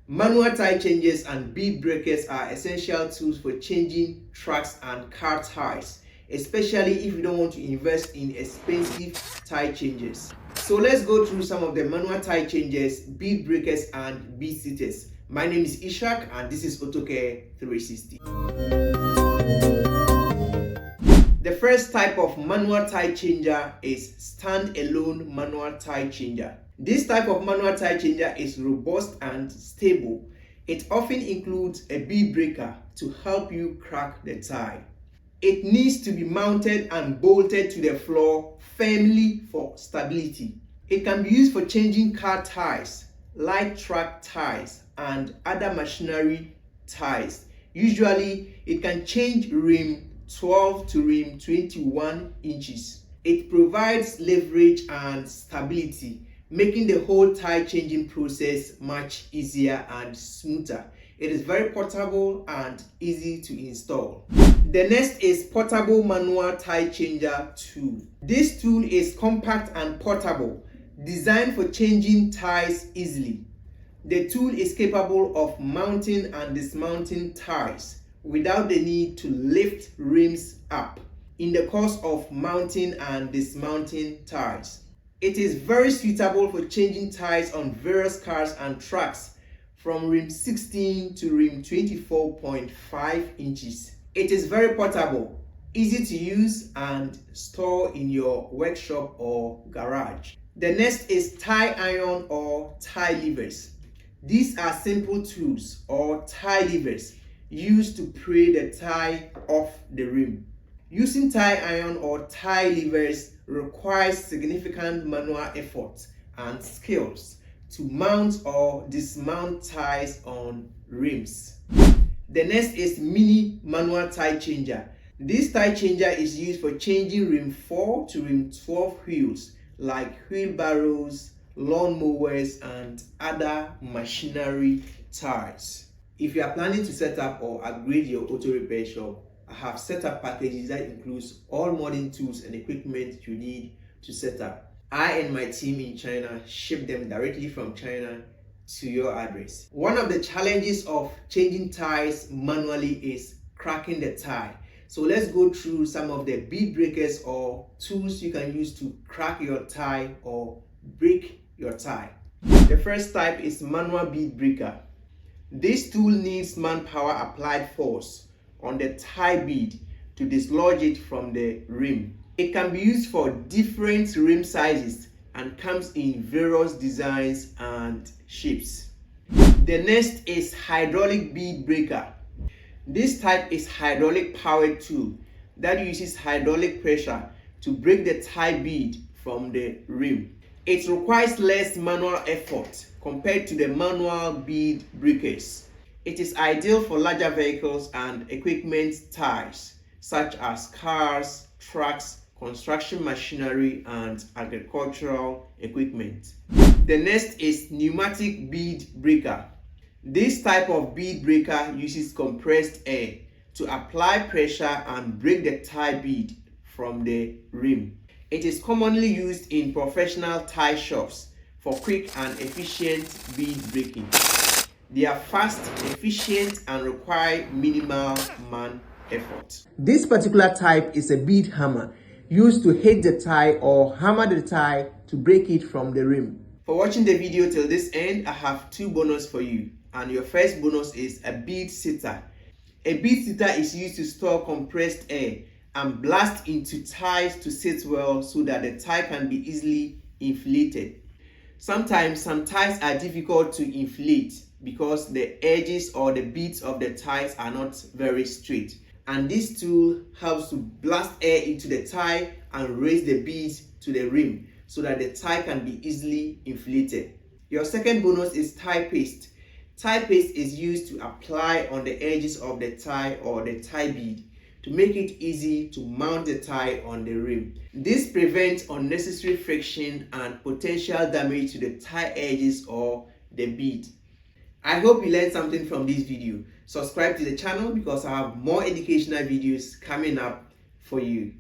Manual tire changes and bead breakers are essential tools for changing trucks and car tires, especially if you don't want to invest in expensive tire changes. So let's go through some of the manual tire changes, bead breakers and bead sitters. My name is Ishak and this is Autocare 360. The first type of manual tire changer is stand-alone manual tire changer. This type of manual tire changer is robust and stable. It often includes a bead breaker to help you crack the tire. It needs to be mounted and bolted to the floor firmly for stability. It can be used for changing car tires, light truck tires, and other machinery tires. Usually, it can change rim 12 to rim 21 inches. It provides leverage and stability, making the whole tire changing process much easier and smoother. It is very portable and easy to install. The next is portable manual tire changer tool. This tool is compact and portable, designed for changing tires easily. The tool is capable of mounting and dismounting tires without the need to lift rims up in the course of mounting and dismounting tires. It is very suitable for changing tires on various cars and trucks from rim 16 to rim 24.5 inches. It is very portable, easy to use and store in your workshop or garage. The next is tie iron or tie levers. These are simple tools or tie levers used to pry the tire off the rim. Using tie iron or tie levers requires significant manual effort and skills to mount or dismount tires on rims. The next is mini manual tire changer. This tire changer is used for changing rim 4 to rim 12 wheels like wheelbarrows, lawn mowers, and other machinery tires. If you are planning to set up or upgrade your auto repair shop, I have set up packages that includes all modern tools and equipment you need to set up. I and my team in China ship them directly from China to your address. One of the challenges of changing tires manually is cracking the tire. So let's go through some of the bead breakers or tools you can use to crack your tire or break your tire. The first type is manual bead breaker. This tool needs manpower applied force on the tire bead to dislodge it from the rim. It can be used for different rim sizes and comes in various designs and shapes. The next is hydraulic bead breaker. This type is hydraulic powered tool that uses hydraulic pressure to break the tire bead from the rim. It requires less manual effort compared to the manual bead breakers. It is ideal for larger vehicles and equipment tires such as cars, trucks, construction machinery, and agricultural equipment. The next is pneumatic bead breaker. This type of bead breaker uses compressed air to apply pressure and break the tire bead from the rim. It is commonly used in professional tire shops for quick and efficient bead breaking. They are fast, efficient, and require minimal man effort. This particular type is a bead hammer used to hit the tire or hammer the tire to break it from the rim. For watching the video till this end, I have two bonus for you. And your first bonus is a bead sitter. A bead sitter is used to store compressed air and blast into tires to sit well so that the tire can be easily inflated. Sometimes some tires are difficult to inflate because the edges or the beads of the tires are not very straight. And this tool helps to blast air into the tire and raise the beads to the rim so that the tire can be easily inflated. Your second bonus is tire paste. Tire paste is used to apply on the edges of the tire or the tire bead to make it easy to mount the tire on the rim. This prevents unnecessary friction and potential damage to the tire edges or the bead. I hope you learned something from this video. Subscribe to the channel because I have more educational videos coming up for you.